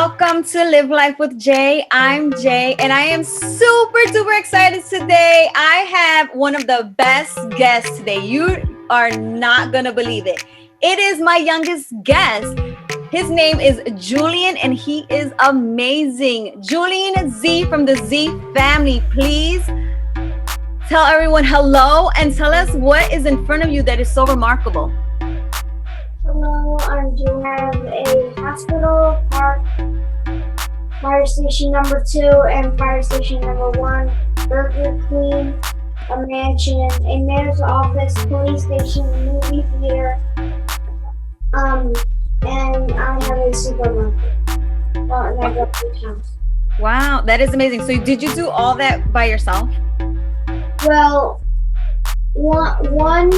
welcome to Live Life with Jay. I'm Jay, and I am super excited today. I have one of the best guests today. You are not going to believe it. It is my youngest guest. His name is Julian, and he is amazing. Julian Zee from the Zee family. Please tell everyone hello and tell us what is in front of you that is so remarkable. Hello, I do have a hospital, park, fire station number 2, and fire station number 1, Burger Queen, a mansion, a mayor's office, police station, movie theater, and I have a supermarket. And I go to the house. Wow, that is amazing. So did you do all that by yourself? Well, one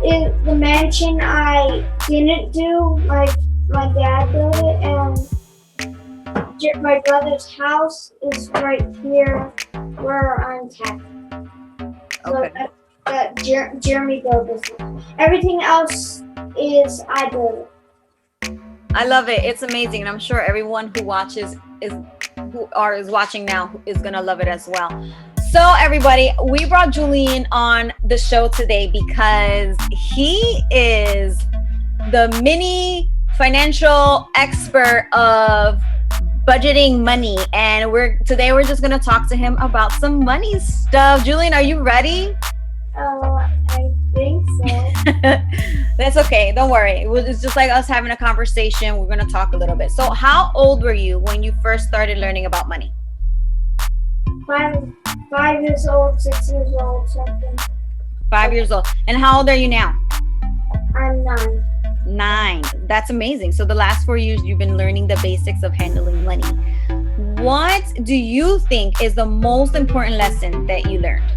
is the mansion I didn't do, my dad did it, and my brother's house is right here where I'm at. So Okay. that Jeremy built this house. Everything else is I built it. I love it. It's amazing. And I'm sure everyone who watches is watching now is gonna love it as well. So everybody, we brought Julian on the show today because he is the mini financial expert of budgeting money. And today we're just gonna talk to him about some money stuff. Julian, are you ready? I think so. That's okay. Don't worry. It's just like us having a conversation. We're gonna talk a little bit. So how old were you when you first started learning about money? 5 years old, 6 years old, something. 5 years old. And how old are you now? I'm 9. 9. That's amazing. So the last 4 years you've been learning the basics of handling money. What do you think is the most important lesson that you learned?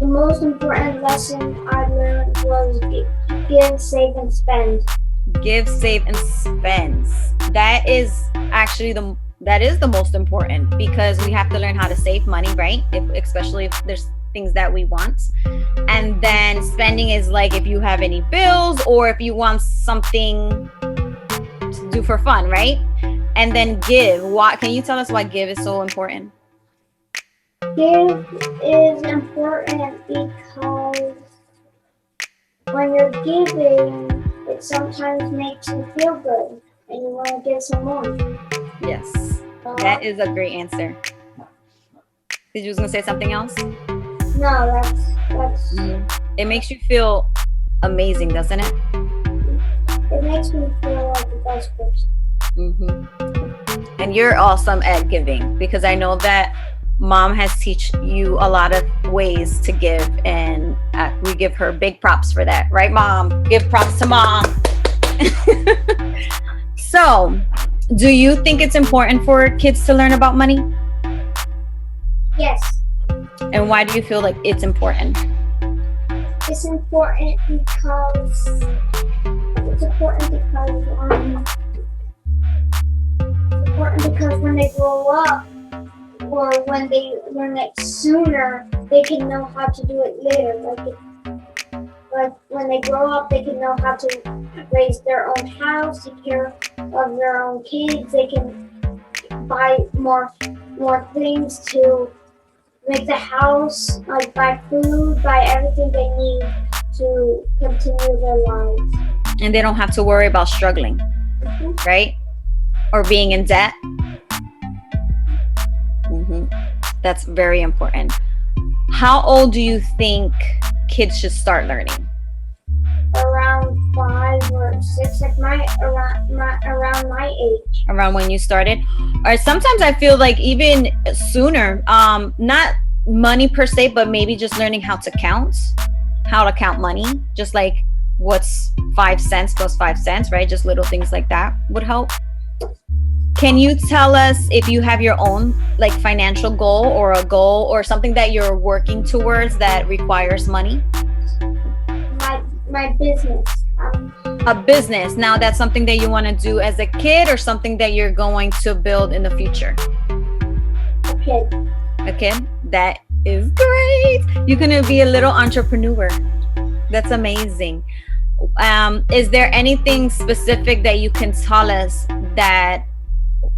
The most important lesson I learned was give, save, and spend. Give, save, and spend. That is actually the most important, because we have to learn how to save money, right? Especially if there's things that we want. And then spending is like if you have any bills or if you want something to do for fun, right? And then give. Can you tell us why give is so important? Give is important because when you're giving, it sometimes makes you feel good and you want to give some more. Yes, that is a great answer. Did you was gonna say something else? No, that's. It makes you feel amazing, doesn't it? It makes me feel like the best person. And you're awesome at giving, because I know that Mom has teach you a lot of ways to give, and we give her big props for that, right, Mom? Give props to Mom. So, do you think it's important for kids to learn about money? Yes. And why do you feel like it's important? It's important because when they grow up, or when they learn it sooner, they can know how to do it later. Like when they grow up, they can know how to raise their own house, take care of their own kids. They can buy more things to make the house, like buy food, buy everything they need to continue their lives. And they don't have to worry about struggling, right? Or being in debt. That's very important. How old do you think kids should start learning? Around 5 or 6, like around my age. Around when you started? Or sometimes I feel like even sooner, not money per se, but maybe just learning how to count money, just like what's 5 cents plus 5 cents, right? Just little things like that would help. Can you tell us if you have your own like financial goal or something that you're working towards that requires money? My business. A business. Now that's something that you want to do as a kid, or something that you're going to build in the future? A kid. A kid? That is great. You're going to be a little entrepreneur. That's amazing. Is there anything specific that you can tell us that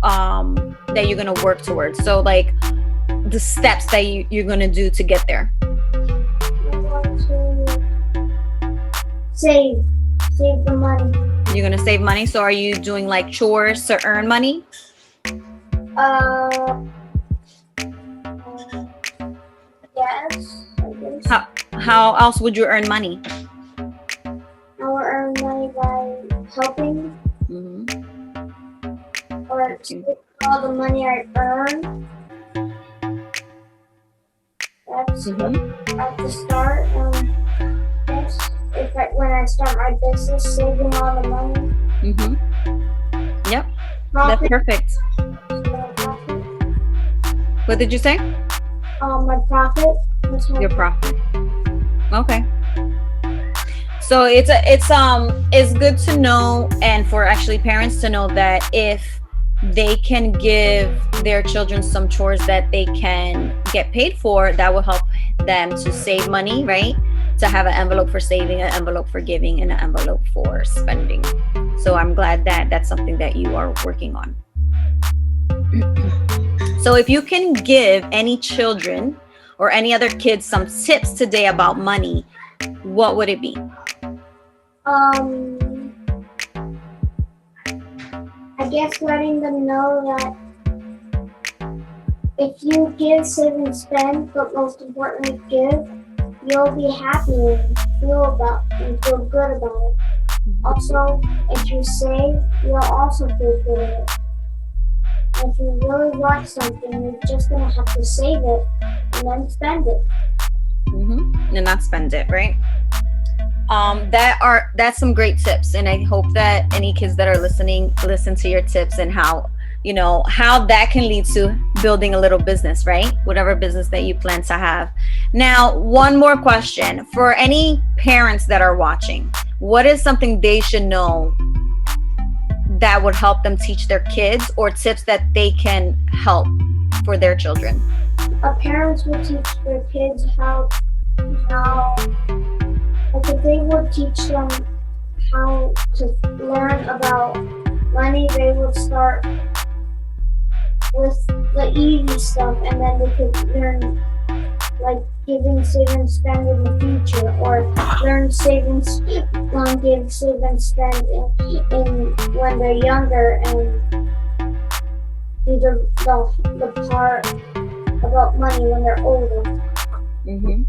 that you're gonna work towards? So like the steps that you're gonna do to get there. I want to save the money. You're gonna save money. So are you doing like chores to earn money? Uh, yes, I guess. How else would you earn money? I will earn money by helping Mm-hmm. or saving all the money I earn. That's at the start. Yes, when I start my business, saving all the money. Mm-hmm. Yep, that's Profit, perfect. profit. What did you say? My profit. That's my Your profit. Okay. So it's good to know, and for actually parents to know that if they can give their children some chores that they can get paid for, that will help them to save money, right? To have an envelope for saving, an envelope for giving, and an envelope for spending. So I'm glad that that's something that you are working on. So if you can give any children or any other kids some tips today about money, what would it be? I guess letting them know that if you give, save, and spend, but most importantly give, you'll be happy and feel good about it. Also, if you save, you'll also feel good at it. And if you really want something, you're just gonna have to save it and then spend it. Mm-hmm. And not spend it, right? That's some great tips, and I hope that any kids that are listening listen to your tips and how that can lead to building a little business, right? Whatever business that you plan to have. Now, one more question for any parents that are watching: what is something they should know that would help them teach their kids, or tips that they can help for their children? Parents will teach their kids how like if they would teach them how to learn about money, they would start with the easy stuff, and then they could learn like giving, save, and spend in the future, or learn savings, give, save, and spend in when they're younger, and do the part about money when they're older. Mm-hmm.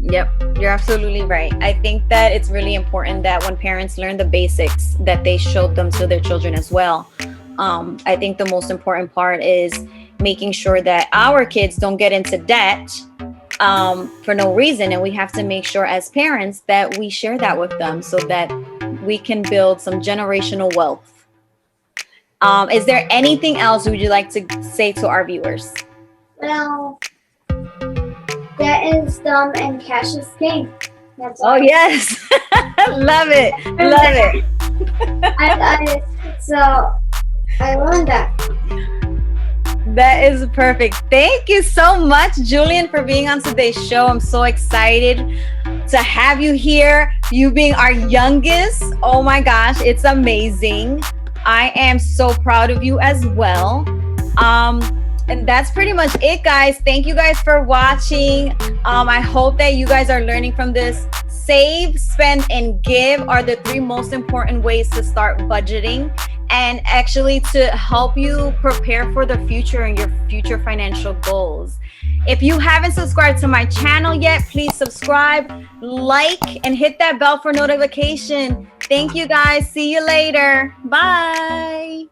Yep, you're absolutely right. I think that it's really important that when parents learn the basics, that they show them to their children as well. I think the most important part is making sure that our kids don't get into debt for no reason, and we have to make sure as parents that we share that with them so that we can build some generational wealth. Is there anything else would you like to say to our viewers? Well, debt is dumb and cash is king. That's Oh, all. yes. Love it. Love it. So I learned that. That is perfect. Thank you so much, Julian, for being on today's show. I'm so excited to have you here. You being our youngest. Oh my gosh, it's amazing. I am so proud of you as well. And that's pretty much it, guys. Thank you guys for watching. I hope that you guys are learning from this. Save, spend, and give are the 3 most important ways to start budgeting and actually to help you prepare for the future and your future financial goals. If you haven't subscribed to my channel yet, please subscribe, like, and hit that bell for notification. Thank you, guys. See you later. Bye.